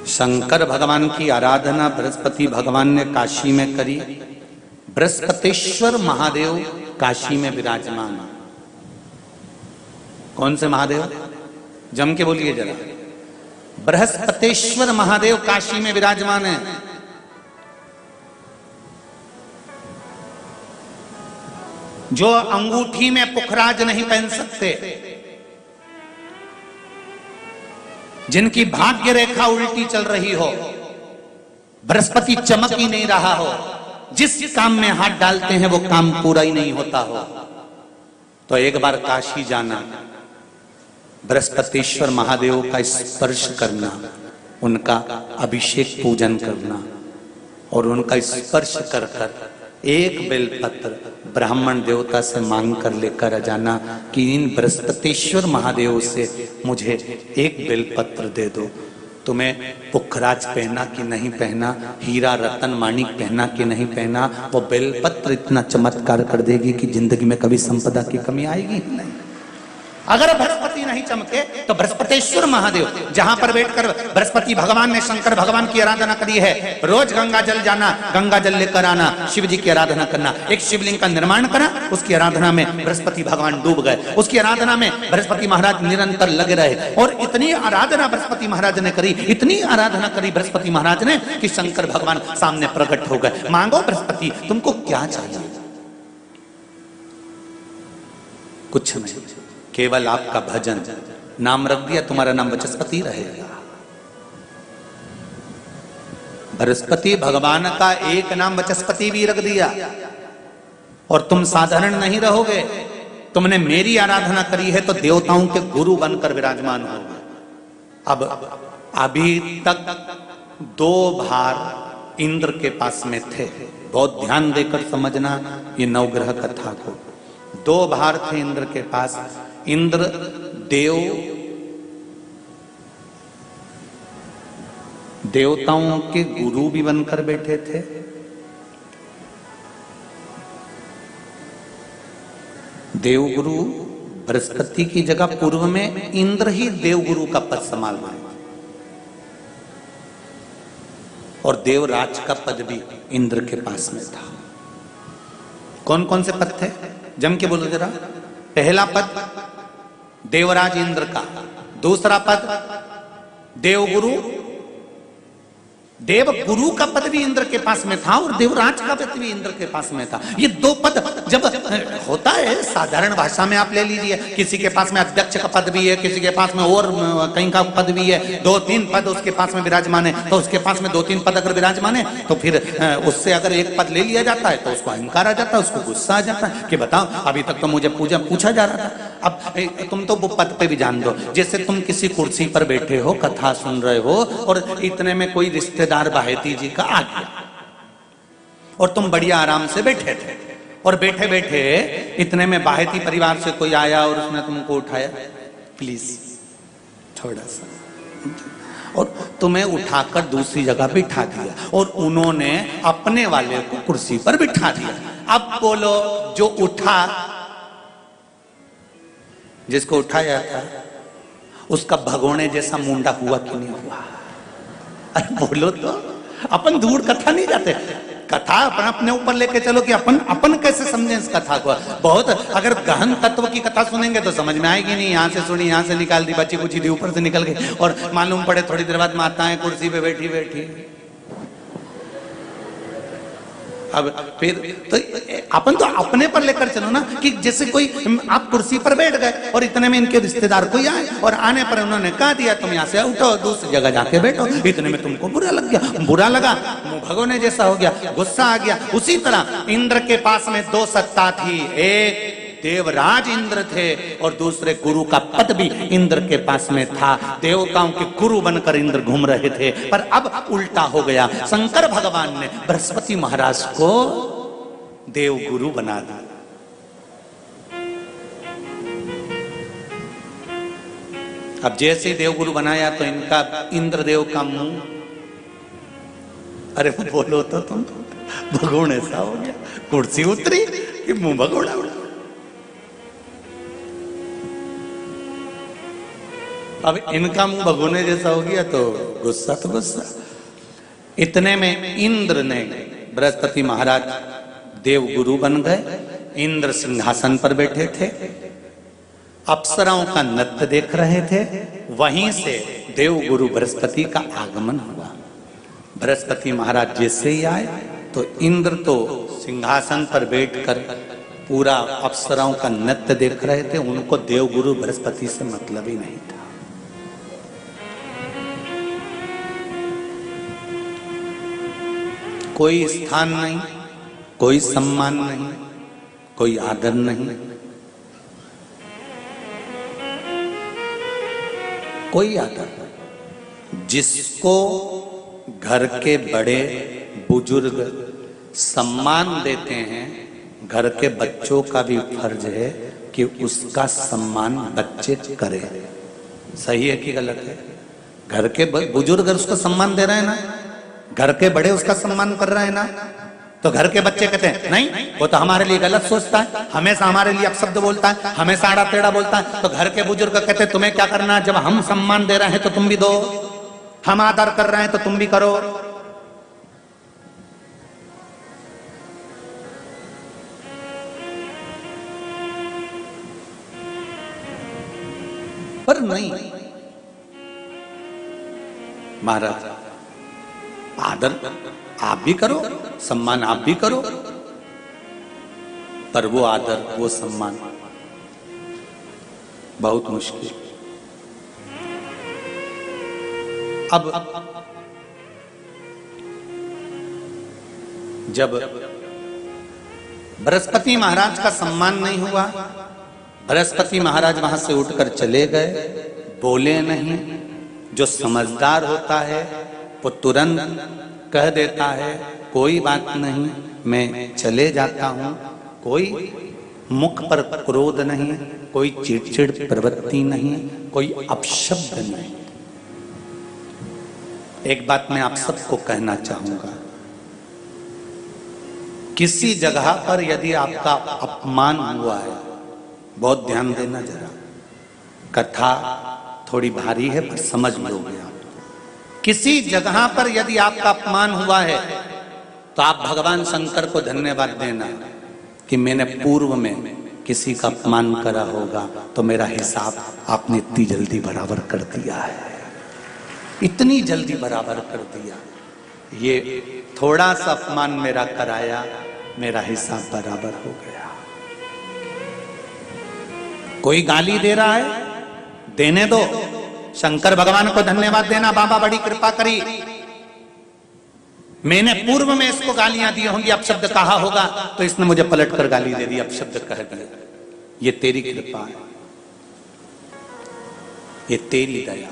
शंकर भगवान की आराधना बृहस्पति भगवान ने काशी में करी। बृहस्पतेश्वर महादेव काशी में विराजमान। कौन से महादेव? जम के बोलिए जरा। बृहस्पतेश्वर महादेव काशी में विराजमान है। जो अंगूठी में पुखराज नहीं पहन सकते, जिनकी भाग्य रेखा उल्टी चल रही हो, बृहस्पति चमक ही नहीं रहा हो, जिस काम में हाथ डालते हैं वो काम पूरा ही नहीं होता हो, तो एक बार काशी जाना, बृहस्पतेश्वर महादेव का स्पर्श करना, उनका अभिषेक पूजन करना और उनका स्पर्श कर कर एक बेलपत्र ब्राह्मण देवता से मांग कर लेकर जाना कि इन बृहस्पतेश्वर महादेव से मुझे एक बेलपत्र दे दो। तुम्हें पुखराज पहना कि नहीं पहना, हीरा रतन माणिक पहना कि नहीं पहना, वो बेलपत्र इतना चमत्कार कर देगी कि जिंदगी में कभी संपदा की कमी आएगी ही नहीं। अगर बृहस्पति नहीं चमके तो बृहस्पतेश्वर महादेव, जहां पर बैठकर बृहस्पति भगवान ने शंकर भगवान की आराधना करी है, रोज गंगा जल जाना, गंगा जल लेकर आना, शिव जी की आराधना करना, एक शिवलिंग का निर्माण करा, उसकी आराधना में बृहस्पति भगवान डूब गए, उसकी आराधना में बृहस्पति महाराज निरंतर लगे रहे और इतनी आराधना बृहस्पति महाराज ने करी, इतनी आराधना करी बृहस्पति महाराज ने कि शंकर भगवान सामने प्रकट हो गए। मांगो बृहस्पति, तुमको क्या चाहिए? कुछ नहीं, केवल आपका भजन। नाम रख दिया, तुम्हारा नाम बृहस्पति रहेगा। बृहस्पति भगवान का एक नाम बृहस्पति भी रख दिया और तुम साधारण नहीं रहोगे। तुमने मेरी आराधना करी है तो देवताओं के गुरु बनकर विराजमान होगे। अब अभी तक 2 भार इंद्र के पास में थे। बहुत ध्यान देकर समझना ये नवग्रह कथा को। 2 भार थे इंद्र के पास। इंद्र देवताओं के गुरु भी बनकर बैठे थे, देवगुरु बृहस्पति की जगह पूर्व में इंद्र ही देवगुरु का पद संभाल रहे और देवराज का पद भी इंद्र के पास में था। कौन कौन से पद थे? जम के बोलो जरा। पहला पद देवराज इंद्र का, दूसरा पद देवगुरु, देवगुरु का पद भी इंद्र के पास में था और देवराज का पद भी इंद्र के पास में था। ये 2 पद जब होता है साधारण भाषा में आप ले लीजिए, किसी के पास में अध्यक्ष का पद भी है, किसी के पास में और कहीं का पद भी है, 2-3 पद उसके पास में विराजमान है, तो उसके पास में 2-3 पद अगर विराजमान है तो फिर उससे अगर एक पद ले लिया जाता है तो उसको अहंकार आ जाता है, उसको गुस्सा आ जाता है कि बताओ अभी तक तो मुझे पूछा जा रहा था, अब तुम तो वो पद पे भी जान दो। जैसे तुम किसी कुर्सी पर बैठे हो, कथा सुन रहे हो और इतने में कोई रिश्तेदार बाहेती जी का आ गया और तुम बढ़िया आराम से बैठे थे और बैठे बैठे इतने में बाहेती परिवार से कोई आया और उसने तुमको उठाया, प्लीज थोड़ा सा, और तुम्हें उठाकर दूसरी जगह बिठा दिया और उन्होंने अपने वाले को कुर्सी पर बिठा दिया। अब बोलो, जो उठा, जिसको उठाया था उसका भगोने जैसा मुंडा हुआ कि नहीं हुआ? अरे बोलो तो। अपन दूर कथा नहीं जाते, कथा अपन अपने ऊपर लेके चलो कि अपन कैसे समझें इस कथा को। बहुत अगर गहन तत्व की कथा सुनेंगे तो समझ में आएगी नहीं। यहाँ से सुनी, यहाँ से निकाल दी, बची कुची दी, ऊपर से निकल गई और मालूम पड़े थोड़ी देर बाद माताएं कुर्सी पे बैठी बैठी। अब फिर तो अपन तो अपने पर लेकर चलो ना कि जैसे कोई आप कुर्सी पर बैठ गए और इतने में इनके रिश्तेदार कोई आए और आने पर उन्होंने कहा दिया तुम यहाँ से उठो, दूसरी जगह जाके बैठो। इतने में तुमको बुरा लग गया, बुरा लगा, मुंह भगोने जैसा हो गया, गुस्सा आ गया। उसी तरह इंद्र के पास में 2 सत्ता थी, एक देवराज इंद्र थे और दूसरे गुरु का पद भी इंद्र के पास में था। देवताओं के गुरु बनकर इंद्र घूम रहे थे, पर अब उल्टा हो गया। शंकर भगवान ने बृहस्पति महाराज को देवगुरु बना दिया। अब जैसे ही देवगुरु बनाया तो इनका इंद्रदेव का मुंह, अरे बोलो तो तुम, भगोड़े सा हो गया। कुर्सी उतरी कि मुंह भगोड़ा उड़ा। अब इनका मुंह भगोने जैसा हो गया तो गुस्सा तो गुस्सा। इतने में इंद्र ने, बृहस्पति महाराज देव गुरु बन गए, इंद्र सिंहासन पर बैठे थे, अप्सराओं का नृत्य देख रहे थे। वहीं से देव गुरु बृहस्पति का आगमन हुआ। बृहस्पति महाराज जैसे ही आए तो इंद्र तो सिंहासन पर बैठकर पूरा अप्सराओं का नृत्य देख रहे थे। उनको देव गुरु बृहस्पति से मतलब ही नहीं था। कोई स्थान नहीं, कोई सम्मान नहीं, कोई आदर नहीं, कोई आदर नहीं। जिसको घर के बड़े बुजुर्ग सम्मान देते हैं, घर के बच्चों का भी फर्ज है कि उसका सम्मान बच्चे करें। सही है कि गलत है? घर के बुजुर्ग उसको सम्मान दे रहे हैं ना, घर के बड़े उसका सम्मान कर रहे हैं ना, तो घर के बच्चे कहते हैं नहीं, वो तो हमारे लिए गलत सोचता है, हमेशा हमारे लिए अपशब्द बोलता है, हमेशा आड़ा टेढ़ा बोलता है। तो घर के बुजुर्ग कहते हैं तुम्हें क्या करना है, जब हम सम्मान दे रहे हैं तो तुम भी दो, हम आदर कर रहे हैं तो तुम भी करो। पर नहीं महाराज, आदर आप भी करो, सम्मान आप भी करो, पर वो आदर वो सम्मान बहुत मुश्किल। अब जब बृहस्पति महाराज का सम्मान नहीं हुआ, बृहस्पति महाराज वहां से उठकर चले गए, बोले नहीं। जो समझदार होता है वो तुरंत कह देता है कोई बात नहीं, मैं चले जाता हूं। कोई मुख पर क्रोध नहीं, कोई चिड़चिड़ प्रवृत्ति नहीं, कोई अपशब्द नहीं। एक बात मैं आप सबको कहना चाहूंगा, किसी जगह पर यदि आपका अपमान हुआ है, बहुत ध्यान देना जरा। कथा थोड़ी भारी है पर समझ लोगे आप। किसी जगह पर यदि आपका अपमान हुआ है तो आप भगवान शंकर को धन्यवाद देना कि मैंने पूर्व में किसी का अपमान करा होगा तो मेरा हिसाब आपने इतनी जल्दी बराबर कर दिया है, इतनी जल्दी बराबर कर दिया। ये थोड़ा सा अपमान मेरा कराया, मेरा हिसाब बराबर हो गया। कोई गाली दे रहा है, देने दो, शंकर भगवान को धन्यवाद देना, बाबा बड़ी कृपा करी, मैंने पूर्व में इसको गालियां दी होंगी, अपशब्द कहा होगा तो इसने मुझे पलट कर गाली दे दी, अपशब्द कह दिया। ये तेरी कृपा है, ये तेरी दया।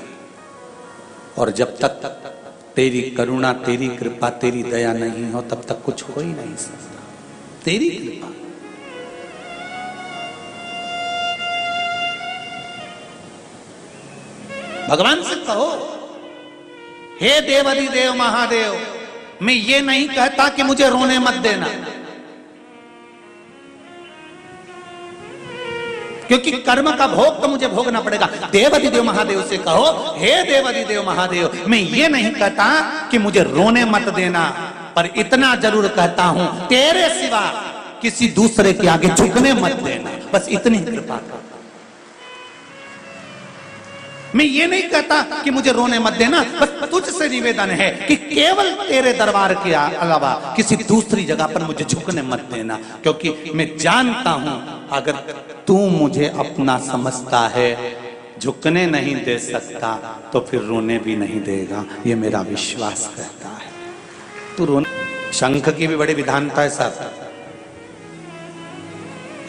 और जब तक तेरी करुणा, तेरी कृपा, तेरी दया नहीं हो तब तक कुछ हो ही नहीं सकता। तेरी कृपा। भगवान से कहो, हे देवाधिदेव महादेव, मैं ये नहीं कहता कि मुझे रोने मत देना, क्योंकि कर्म का भोग तो मुझे भोगना पड़ेगा। देवाधिदेव महादेव से कहो, हे देवाधिदेव महादेव, मैं ये नहीं कहता कि मुझे रोने मत देना, पर इतना जरूर कहता हूं तेरे सिवा किसी दूसरे के आगे झुकने मत देना, बस इतनी कृपा कर। मैं ये नहीं कहता कि मुझे रोने मत देना, बस तुझसे निवेदन है कि केवल तेरे दरबार के अलावा किसी दूसरी जगह पर मुझे झुकने मत देना, क्योंकि मैं जानता हूं अगर तू मुझे अपना समझता है, झुकने नहीं दे सकता तो फिर रोने भी नहीं देगा, ये मेरा विश्वास कहता है। तू रोने। शंख की भी बड़ी विधानता है साहब।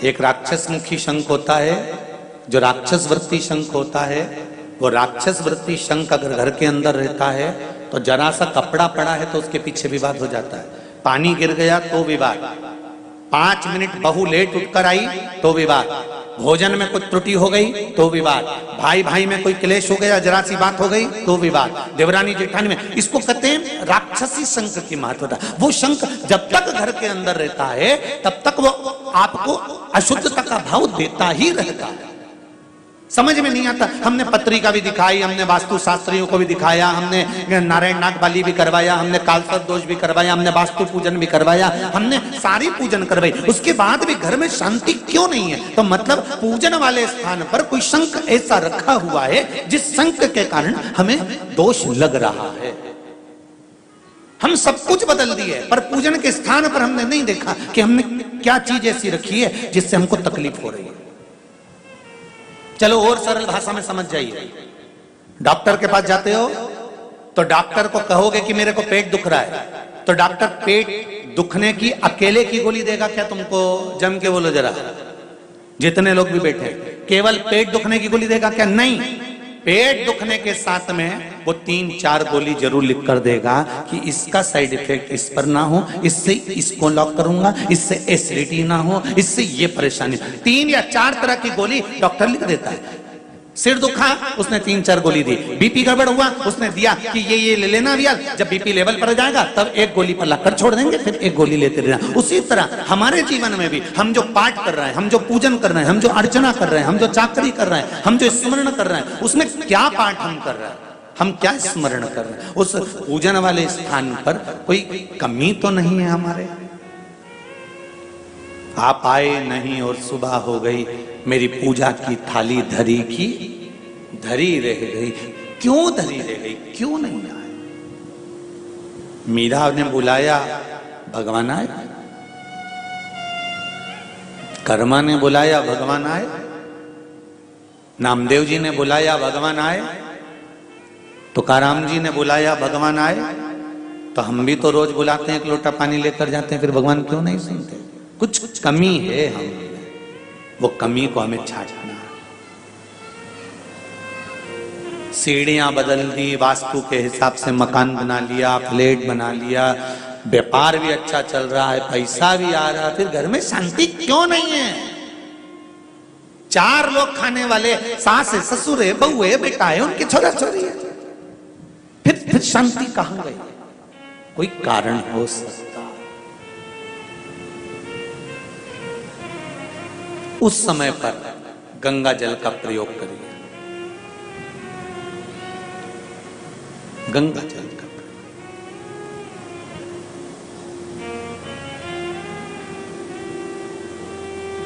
एक राक्षस मुखी शंख होता है, जो राक्षस वृत्ति शंख होता है, वो राक्षस वृत्ति शंख अगर घर के अंदर रहता है तो जरा सा कपड़ा पड़ा है तो उसके पीछे विवाद हो जाता है, पानी गिर गया तो विवाद, 5 मिनट बहू लेट उठकर आई तो विवाद, भोजन में कुछ त्रुटि हो गई तो विवाद, भाई भाई में कोई क्लेश हो गया, जरा सी बात हो गई तो विवाद, देवरानी जेठानी में, इसको कहते हैं राक्षसी शंख की महत्वता। वो शंख जब तक घर के अंदर रहता है तब तक वो आपको अशुद्धता का भाव देता ही रहता है। समझ में नहीं आता। हमने पत्रिका भी दिखाई, हमने वास्तु शास्त्रियों को भी दिखाया, हमने नारायण नागबली भी करवाया, हमने कालसर्प दोष भी करवाया, हमने वास्तु पूजन भी करवाया, हमने सारी पूजन करवाई, उसके बाद भी घर में शांति क्यों नहीं है? तो मतलब पूजन वाले स्थान पर कोई शंख ऐसा रखा हुआ है जिस शंख के कारण हमें दोष लग रहा है। हम सब कुछ बदल दिए पर पूजन के स्थान पर हमने नहीं देखा कि हमने क्या चीज ऐसी रखी है जिससे हमको तकलीफ हो रही है। चलो और सरल भाषा में समझ जाइए। डॉक्टर के पास जाते हो तो डॉक्टर को कहोगे कि मेरे को पेट दुख रहा है, तो डॉक्टर पेट दुखने की अकेले की गोली देगा क्या तुमको? जम के बोलो जरा, जितने लोग भी बैठे, केवल पेट दुखने की गोली देगा क्या? नहीं, पेट दुखने के साथ में वो 3-4 गोली जरूर लिख कर देगा कि इसका साइड इफेक्ट इस पर ना हो, इससे इसको लॉक करूंगा, इससे एसिडिटी ना हो, इससे ये परेशानी। 3 या 4 तरह की गोली डॉक्टर लिख देता है। सिर दुखा, उसने 3-4 गोली दी। बीपी गड़बड़ हुआ, उसने दिया कि ये ले लेना भैया, जब बीपी लेवल पर जाएगा तब एक गोली पर लाकर छोड़ देंगे, फिर एक गोली लेते रहना। उसी तरह हमारे जीवन में भी हम जो पाठ कर रहे हैं, हम जो पूजन कर रहे हैं, हम जो अर्चना कर रहे हैं, हम जो चाकरी कर रहे हैं, हम जो स्मरण कर रहे हैं, उसमें क्या पाठ हम कर रहे हैं, हम क्या स्मरण कर रहे हैं? उस पूजन वाले स्थान पर कोई कमी तो नहीं है हमारे? आप आए नहीं और सुबह हो गई, मेरी पूजा की थाली धरी की धरी रह गई। क्यों धरी रह गई? क्यों नहीं आए? मीरा ने बुलाया, भगवान आए। कर्मा ने बुलाया, भगवान आए। नामदेव जी ने बुलाया, भगवान आए। तुकाराम जी ने बुलाया, भगवान आए। तो हम भी तो रोज बुलाते हैं, एक लोटा पानी लेकर जाते हैं, फिर भगवान क्यों नहीं सुनते? कुछ कमी है हम, वो कमी को हमें छाटना है। सीढ़ियां बदल दी, वास्तु के हिसाब से मकान बना लिया, फ्लैट बना लिया, व्यापार भी अच्छा चल रहा है, पैसा भी आ रहा है, फिर घर में शांति क्यों नहीं है? 4 लोग खाने वाले, सास है, ससुर है, बहू है, बेटा है, उनके छोरा छोरी है, फिर शांति कहां गई? कोई कारण हो सकता। उस समय पर गंगा जल का प्रयोग करिए। गंगा जल का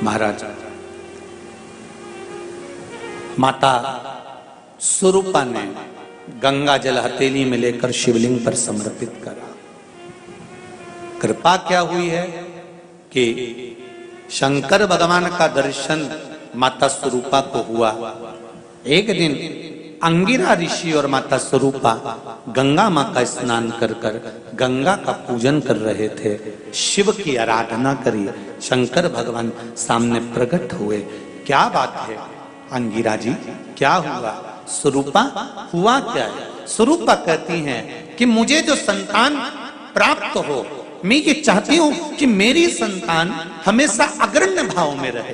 महाराज माता स्वरूपा ने गंगा जल हथेली में लेकर शिवलिंग पर समर्पित करा। कृपा क्या हुई है कि शंकर भगवान का दर्शन माता स्वरूपा को हुआ। एक दिन अंगिरा ऋषि और माता स्वरूपा गंगा मां का स्नान कर कर गंगा का पूजन कर रहे थे, शिव की आराधना करी। शंकर भगवान सामने प्रकट हुए। क्या बात है अंगिरा जी, क्या हुआ? स्वरूपा हुआ क्या है? स्वरूपा कहती हैं कि मुझे जो संतान प्राप्त हो, मैं ये चाहती हूं कि मेरी संतान हमेशा अग्रण्य भाव में रहे।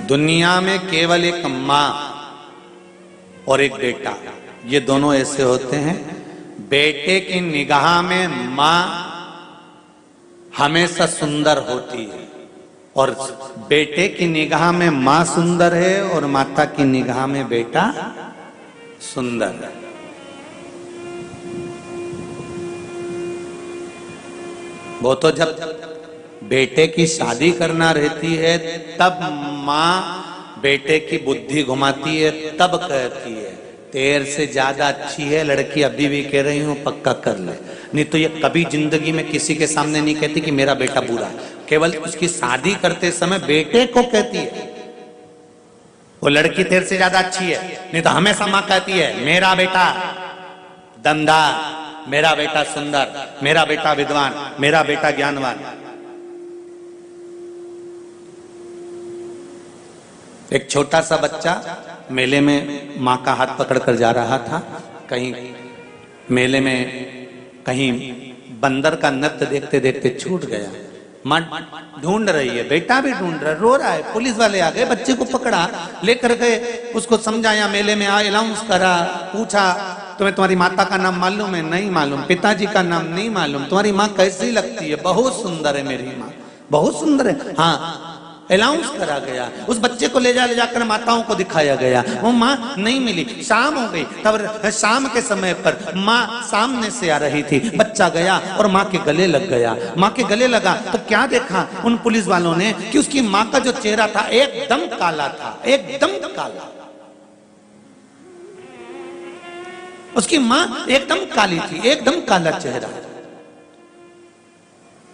दुनिया में केवल एक मां और एक बेटा, ये दोनों ऐसे होते हैं। बेटे की निगाह में मां हमेशा सुंदर होती है और बेटे की निगाह में मां सुंदर है और माता की निगाह में बेटा सुंदर है। वो तो जब बेटे की शादी करना रहती है तब मां बेटे की बुद्धि घुमाती है, तब कहती है तेरे से ज्यादा अच्छी है लड़की, अभी भी कह रही हूं पक्का कर ले। नहीं तो ये कभी जिंदगी में किसी के सामने नहीं कहती कि मेरा बेटा बुरा है, केवल उसकी शादी करते समय बेटे को कहती है वो लड़की तेरे से ज्यादा अच्छी है। नहीं तो हमेशा मां कहती है मेरा बेटा दमदार, मेरा बेटा सुंदर, मेरा बेटा विद्वान, मेरा बेटा ज्ञानवान। एक छोटा सा बच्चा मेले में मां का हाथ पकड़कर जा रहा था। कहीं मेले में कहीं बंदर का नृत्य देखते देखते छूट गया। माँ ढूंढ रही है, बेटा भी ढूंढ रहा है, रो रहा है। पुलिस वाले आ गए, बच्चे को पकड़ा, लेकर गए, उसको समझाया, मेले में आए, अनाउंस करा, पूछा तुम्हें तुम्हारी माता का नाम मालूम है? नहीं मालूम। पिताजी का नाम नहीं मालूम। तुम्हारी माँ कैसी लगती है? बहुत सुंदर है मेरी माँ, बहुत सुंदर है। हाँ, अनाउंस करा गया। उस बच्चे को ले जाकर माताओं को दिखाया गया, वो माँ नहीं मिली। शाम हो गई, तब शाम के समय पर माँ सामने से आ रही थी। बच्चा गया और माँ के गले लग गया। माँ के गले लगा तो क्या देखा उन पुलिस वालों ने कि उसकी माँ का जो चेहरा था एकदम काला था, एकदम काला। उसकी माँ एकदम काली थी, एकदम काला चेहरा,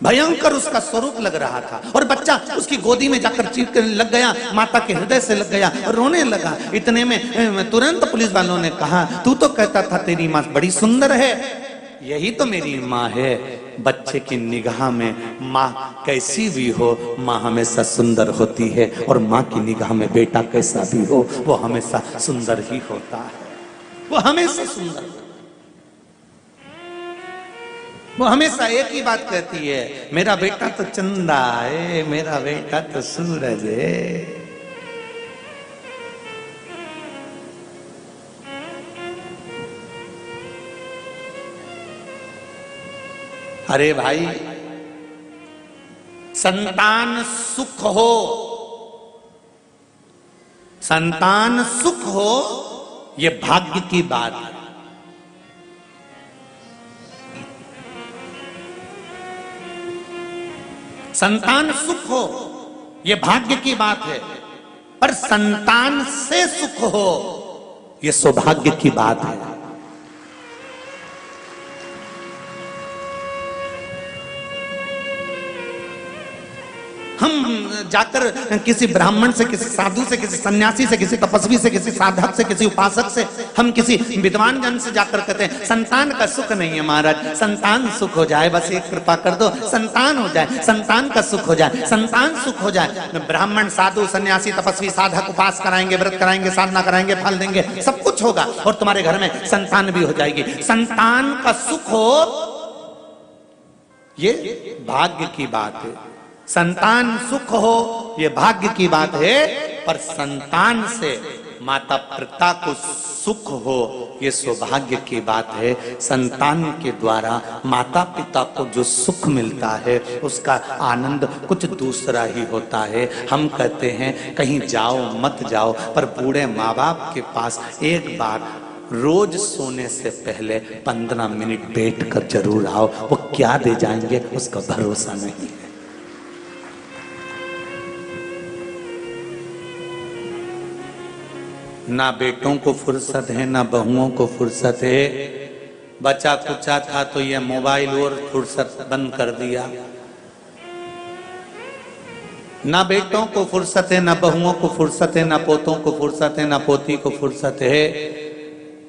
भयंकर उसका स्वरूप लग रहा था। और बच्चा उसकी गोदी में जाकर चीख लग गया, माता के हृदय से लग गया और रोने लगा। इतने में तुरंत पुलिस वालों ने कहा, तू तो कहता था तेरी माँ बड़ी सुंदर है। यही तो मेरी माँ है। बच्चे की निगाह में माँ कैसी भी हो, माँ हमेशा सुंदर होती है, और माँ की निगाह में बेटा कैसा भी हो, वो हमेशा सुंदर ही होता है। वो हमेशा सुंदर, वो हमेशा एक ही बात कहती है, मेरा बेटा तो चंदा है, मेरा बेटा तो सूरज है। अरे भाई, संतान सुख हो, संतान सुख हो, ये भाग्य की बात है। संतान सुख हो ये भाग्य की बात है, पर संतान से सुख हो ये सौभाग्य की बात है। हम जाकर किसी ब्राह्मण से, किसी साधु से, किसी सन्यासी से, किसी तपस्वी से, किसी साधक से, किसी उपासक से, हम किसी विद्वान जन से जाकर कहते हैं संतान का सुख नहीं है महाराज, संतान सुख हो जाए, बस एक कृपा कर दो, संतान हो जाए, संतान का सुख हो जाए, संतान सुख हो जाए। ब्राह्मण, साधु, सन्यासी, तपस्वी, साधक उपास कराएंगे, व्रत कराएंगे, साधना कराएंगे, फल देंगे, सब कुछ होगा और तुम्हारे घर में संतान भी हो जाएगी। संतान का सुख हो ये भाग्य की बात है। संतान सुख हो ये भाग्य की बात है, पर संतान से माता पिता को सुख हो ये सौभाग्य की बात है। संतान के द्वारा माता पिता को जो सुख मिलता है उसका आनंद कुछ दूसरा ही होता है। हम कहते हैं कहीं जाओ मत जाओ, पर बूढ़े माँ बाप के पास एक बार रोज सोने से पहले 15 मिनट बैठ कर जरूर आओ। वो क्या दे जाएंगे उसका भरोसा नहीं है। ना बेटों को फुर्सत है, ना बहुओं को फुर्सत है। बचा कुचा था तो ये मोबाइल और फुर्सत बंद कर दिया। ना बेटों को फुर्सत है, ना बहुओं को फुर्सत है, ना पोतों को फुर्सत है, ना पोती को फुर्सत है,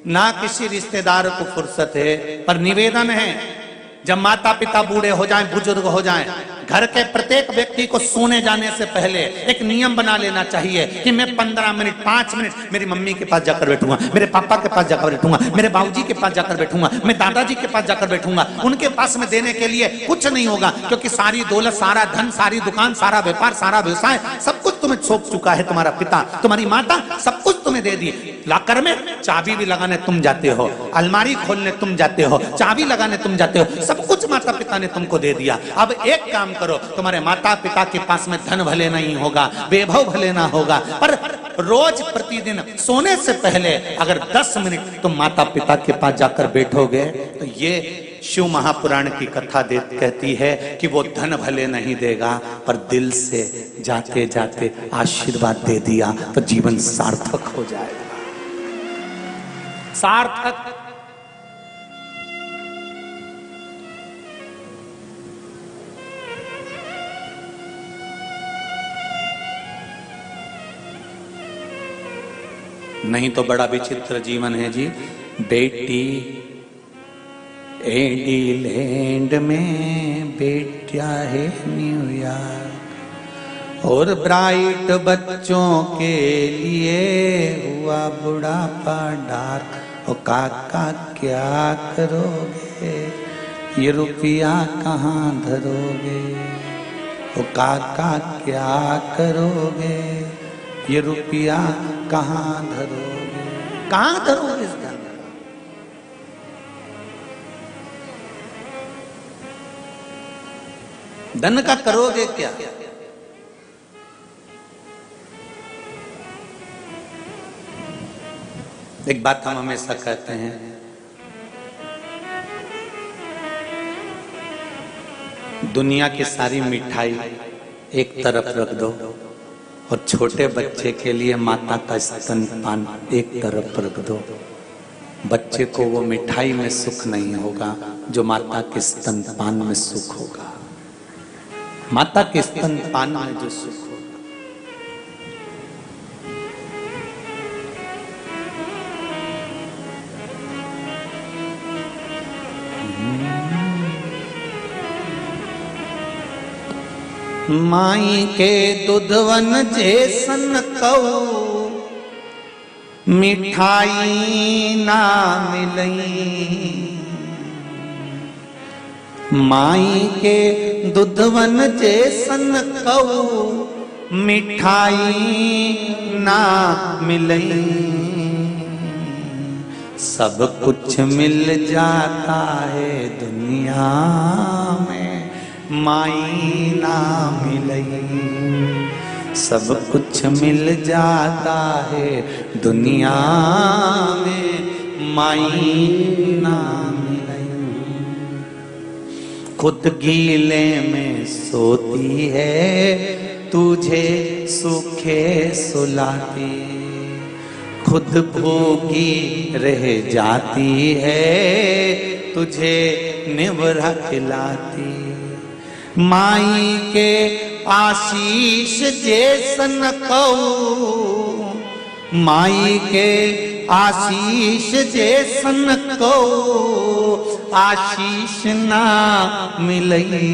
ना किसी रिश्तेदार को फुर्सत है। पर निवेदन है, जब माता पिता बूढ़े हो जाएं, बुजुर्ग हो जाएं, घर के प्रत्येक व्यक्ति को सोने जाने से पहले एक नियम बना लेना चाहिए कि मैं 15 मिनट 5 मिनट मेरी मम्मी के पास जाकर बैठूंगा, मेरे पापा के पास जाकर बैठूंगा, मेरे बाबूजी के पास जाकर बैठूंगा, मैं दादाजी के पास जाकर बैठूंगा। उनके पास में देने के लिए कुछ नहीं होगा, क्योंकि सारी दौलत, सारा धन, सारी दुकान, सारा व्यापार, सारा व्यवसाय, सब कुछ तुम्हें सौंप चुका है तुम्हारा पिता, तुम्हारी माता, सब कुछ तुम्हें दे दी। लाकर में चाबी भी लगाने तुम जाते हो, अलमारी खोलने तुम जाते हो, चाबी लगाने तुम जाते हो, सब कुछ माता पिता ने तुमको दे दिया। अब एक काम करो, तुम्हारे माता पिता के पास में धन भले नहीं होगा, वैभव भले ना होगा, पर रोज प्रतिदिन सोने से पहले अगर 10 मिनट तुम माता पिता के पास जाकर बैठोगे तो ये शिव महापुराण की कथा कहती है कि वो धन भले नहीं देगा, पर दिल से जाते जाते आशीर्वाद दे दिया तो जीवन सार्थक हो जाएगा। सार्थक। नहीं तो बड़ा विचित्र जीवन है जी। बेटी एडीलैंड में, बेटा है न्यूयॉर्क, और ब्राइट बच्चों के लिए हुआ बुढ़ापा डार्क। ओ काका क्या करोगे, ये रुपया कहाँ धरोगे। ओ काका क्या करोगे, ये रुपया कहाँ धरोगे, कहाँ धरोगे इस धन? धन का करोगे क्या? एक बात हम हमेशा कहते हैं, दुनिया की सारी मिठाई एक तरफ रख दो और छोटे बच्चे के लिए माता का स्तनपान एक तरफ रख दो। बच्चे को वो मिठाई में सुख नहीं होगा जो माता के स्तनपान में सुख होगा। माता के स्तनपान में जो सुख होगा। माई के दुधवन जैसन कऊ मिठाई ना मिलई, माई के दुधवन जैसन कऊ मिठाई ना मिलई, सब कुछ मिल जाता है दुनिया में माई ना मिलई, सब कुछ मिल जाता है दुनिया में माई ना मिलई। खुद गीले में सोती है तुझे सूखे सुलाती, खुद भूखी रह जाती है तुझे निवरा खिलाती। माई के आशीष जैसन कऊ, माई के आशीष जैसन कऊ आशीष ना मिलई,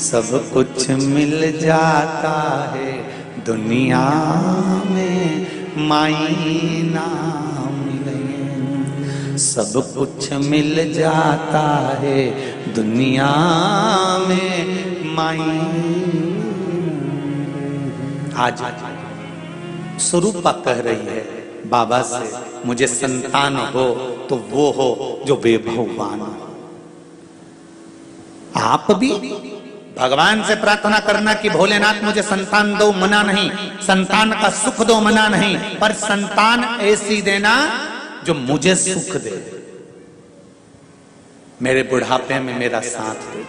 सब कुछ मिल जाता है दुनिया में माई ना मिलई, सब कुछ मिल जाता है दुनिया में माई। आज स्वरूपा कह रही है बाबा से, मुझे संतान हो तो वो हो जो बेभगवान हो। आप भी भगवान से प्रार्थना करना कि भोलेनाथ मुझे संतान दो, मना नहीं, संतान का सुख दो, मना नहीं, पर संतान ऐसी देना जो मुझे सुख दे, मेरे बुढ़ापे में मेरा साथ दे।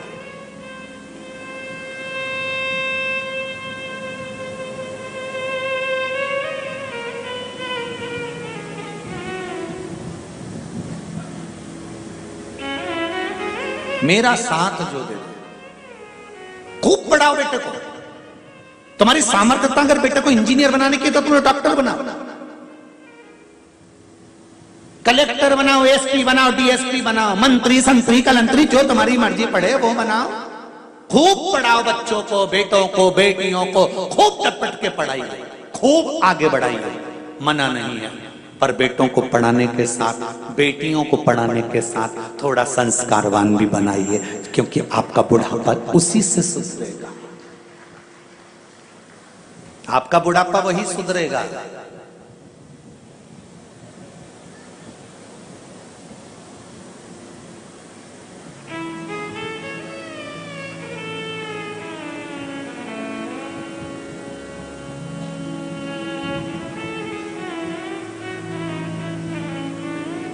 मेरा साथ जो दे, खूब पढ़ाओ बेटे को, तुम्हारी सामर्थ्यता अगर बेटे को इंजीनियर बनाने की तो तुम्हें डॉक्टर बनाओ, कलेक्टर बनाओ, एसपी बनाओ, डीएसपी बनाओ, मंत्री संतरी कलंतरी जो तुम्हारी मर्जी पड़े वो बनाओ। खूब पढ़ाओ बच्चों को, बेटों को, बेटियों को, खूब टपट के पढ़ाई, खूब आगे बढ़ाई, मना नहीं है, पर बेटों को पढ़ाने के साथ, बेटियों को पढ़ाने के साथ थोड़ा संस्कारवान भी बनाइए, क्योंकि आपका बुढ़ापा उसी से सुधरेगा, आपका बुढ़ापा वही सुधरेगा।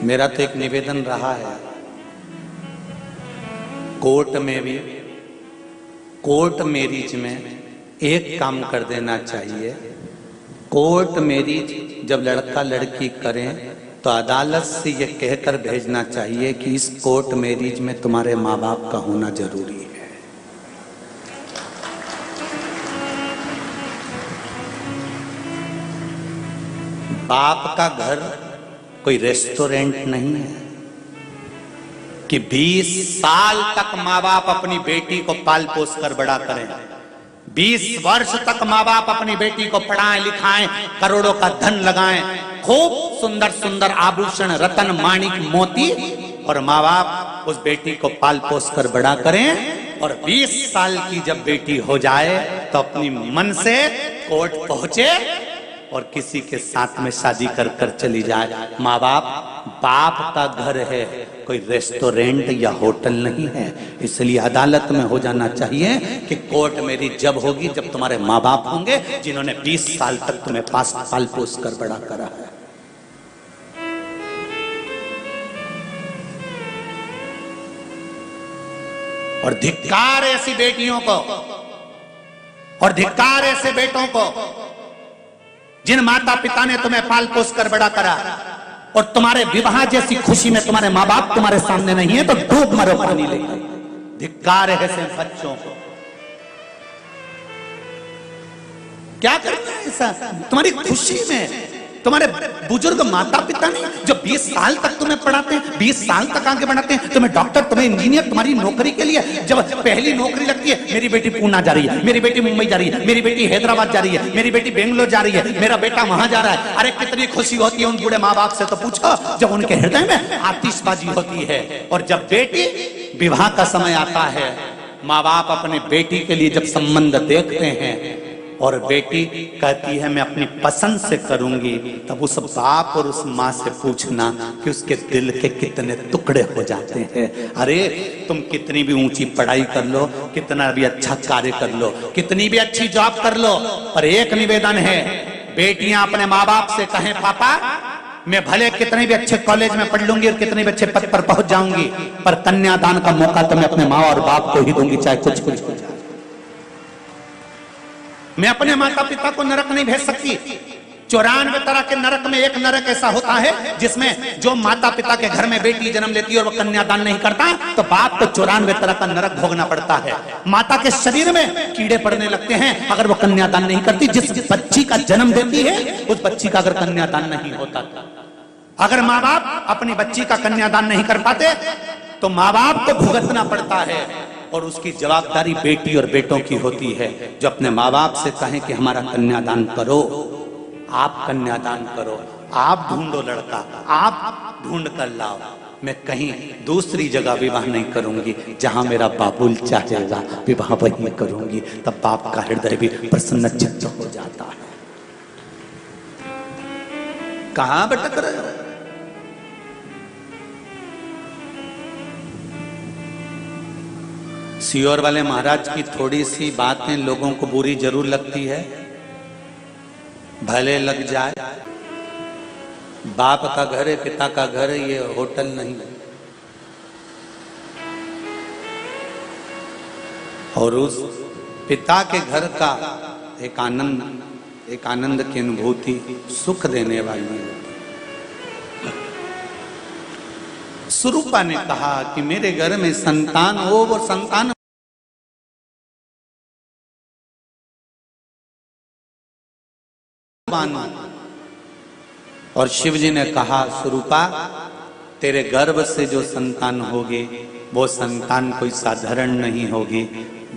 मेरा तो एक निवेदन रहा है, कोर्ट में भी, कोर्ट मैरिज में एक काम कर देना चाहिए। कोर्ट मैरिज जब लड़का लड़की करें तो अदालत से ये कहकर भेजना चाहिए कि इस कोर्ट मैरिज में तुम्हारे माँ बाप का होना जरूरी है। बाप का घर कोई रेस्टोरेंट नहीं है कि 20 साल तक माँ बाप अपनी बेटी को पाल पोस कर बड़ा करें, 20 वर्ष तक माँ बाप अपनी बेटी को पढ़ाएं लिखाएं, करोड़ों का धन लगाएं, खूब सुंदर सुंदर आभूषण, रतन, माणिक, मोती, और माँ बाप उस बेटी को पाल पोस कर बड़ा करें और 20 साल की जब बेटी हो जाए तो अपनी मन से कोर्ट पहुंचे और किसी के साथ में शादी कर कर चली जाए। माँ बाप का घर है, कोई रेस्टोरेंट या होटल नहीं है। इसलिए अदालत में हो जाना चाहिए कि कोर्ट मेरी जब होगी जब तुम्हारे माँ बाप होंगे जिन्होंने 20 साल तक तुम्हें पाल पोस कर बड़ा करा है। और धिक्कार ऐसी बेटियों को और धिक्कार ऐसे बेटों को जिन माता पिता ने तुम्हें पाल पोस कर बड़ा करा और तुम्हारे विवाह जैसी खुशी में तुम्हारे माँ बाप तुम्हारे सामने नहीं है तो डूब मरो पानी लेकर। धिक्कार है ऐसे बच्चों को। क्या करना है ऐसा तुम्हारी खुशी में? तुम्हारे बुजुर्ग माता पिता नहीं जो 20 साल तक तुम्हें पढ़ाते हैं, 20 साल तक आगे बढ़ाते हैं, तुम्हें डॉक्टर, तुम्हें इंजीनियर, तुम्हारी नौकरी के लिए जब पहली नौकरी लगती है, मेरी बेटी पूना जा रही है, मेरी बेटी मुंबई जा रही है, मेरी बेटी हैदराबाद जा रही है, मेरी बेटी बेंगलोर जा रही है, मेरा बेटा वहां जा रहा है। अरे कितनी खुशी होती है उन बूढ़े माँ बाप से तो पूछो, जब उनके हृदय में आतिशबाजी होती है। और जब बेटी विवाह का समय आता है, माँ बाप अपने बेटी के लिए जब संबंध देखते हैं और बेटी कहती है मैं अपनी पसंद से करूंगी, तब उस बाप और उस माँ से पूछना कि उसके दिल के कितने टुकड़े हो जाते हैं। अरे तुम कितनी भी ऊंची पढ़ाई कर लो, कितना भी अच्छा कार्य कर लो, कितनी भी अच्छी जॉब कर लो, पर एक निवेदन है, बेटियां अपने माँ बाप से कहें पापा मैं भले कितने भी अच्छे कॉलेज में पढ़ लूंगी और कितने भी अच्छे पद पर पहुंच जाऊंगी, पर कन्यादान का मौका तो मैं अपने माँ और बाप को ही दूंगी, चाहे कुछ कुछ हो जाए। मैं अपने माता पिता को नरक नहीं भेज सकती। 94 तरह के नरक में एक नरक ऐसा होता है जिसमें जो माता पिता के घर में बेटी जन्म लेती है और वो कन्यादान नहीं करता तो बाप को 94 तरह का नरक भोगना पड़ता है। माता के शरीर में कीड़े पड़ने लगते हैं अगर वो कन्यादान नहीं करती। जिस बच्ची का जन्म देती है उस बच्ची का अगर कन्यादान नहीं होता, अगर माँ बाप अपनी बच्ची का कन्यादान नहीं कर पाते तो माँ बाप को भुगतना पड़ता है और उसकी जवाबदारी बेटी और बेटों की होती है जो अपने माँ बाप से कहें कि हमारा कन्यादान करो, आप कन्यादान करो, आप ढूंढो लड़का, आप ढूंढ कर लाओ, मैं कहीं दूसरी जगह विवाह नहीं करूंगी, जहां मेरा बाबुल चाहेगा विवाह वही करूंगी। तब बाप का हृदय भी प्रसन्न चित्त हो जाता है। कहां भटक रहे हो? सियोर वाले महाराज की थोड़ी सी बातें लोगों को बुरी जरूर लगती है, भले लग जाए। बाप का घर है, पिता का घर है, ये होटल नहीं है। और उस पिता के घर का एक आनंद की अनुभूति सुख देने वाली है। स्वरूपा ने कहा कि मेरे घर में संतान हो, वो संतान और शिव जी ने कहा स्वरूपा तेरे गर्भ से जो संतान होगी वो संतान कोई साधारण नहीं होगी,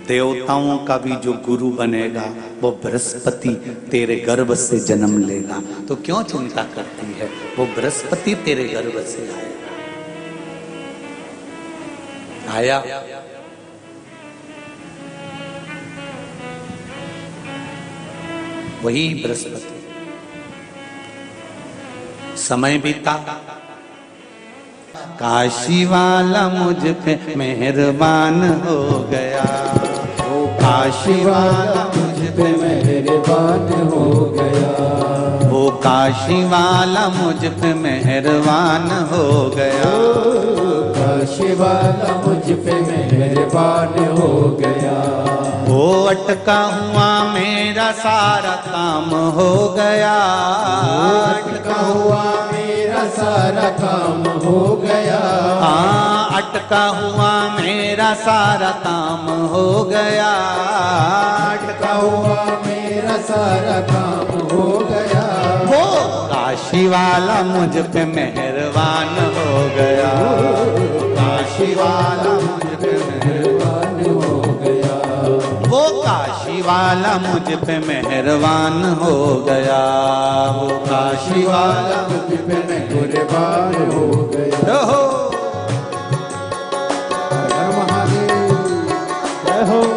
देवताओं का भी जो गुरु बनेगा वो बृहस्पति तेरे गर्भ से जन्म लेगा। तो क्यों चिंता करती है, वो बृहस्पति तेरे गर्भ से आया। वही बृहस्पति। समय बीता, काशी वाला मुझ पे मेहरबान हो गया, ओ काशी वाला मुझ पे मेहरबान हो गया, वो काशी वाला मुझ पे मेहरबान हो गया, काशी वाला मुझ पे मेहरबान हो गया, वो अटका हुआ मेरा सारा काम हो गया, अटका हुआ मेरा सारा काम हो गया, हाँ अटका हुआ मेरा सारा काम हो गया, अटका हुआ मेरा सारा काम हो गया, वो काशी वाला मुझ पे मेहरबान हो गया, काशी वाला मुझ पे मेहरबान हो गया, वो काशी वाला मुझ पे मेहरबान हो गया, वो काशी वाला मुझ पे मेहरबान हो गया। हो। हर महादेव। हो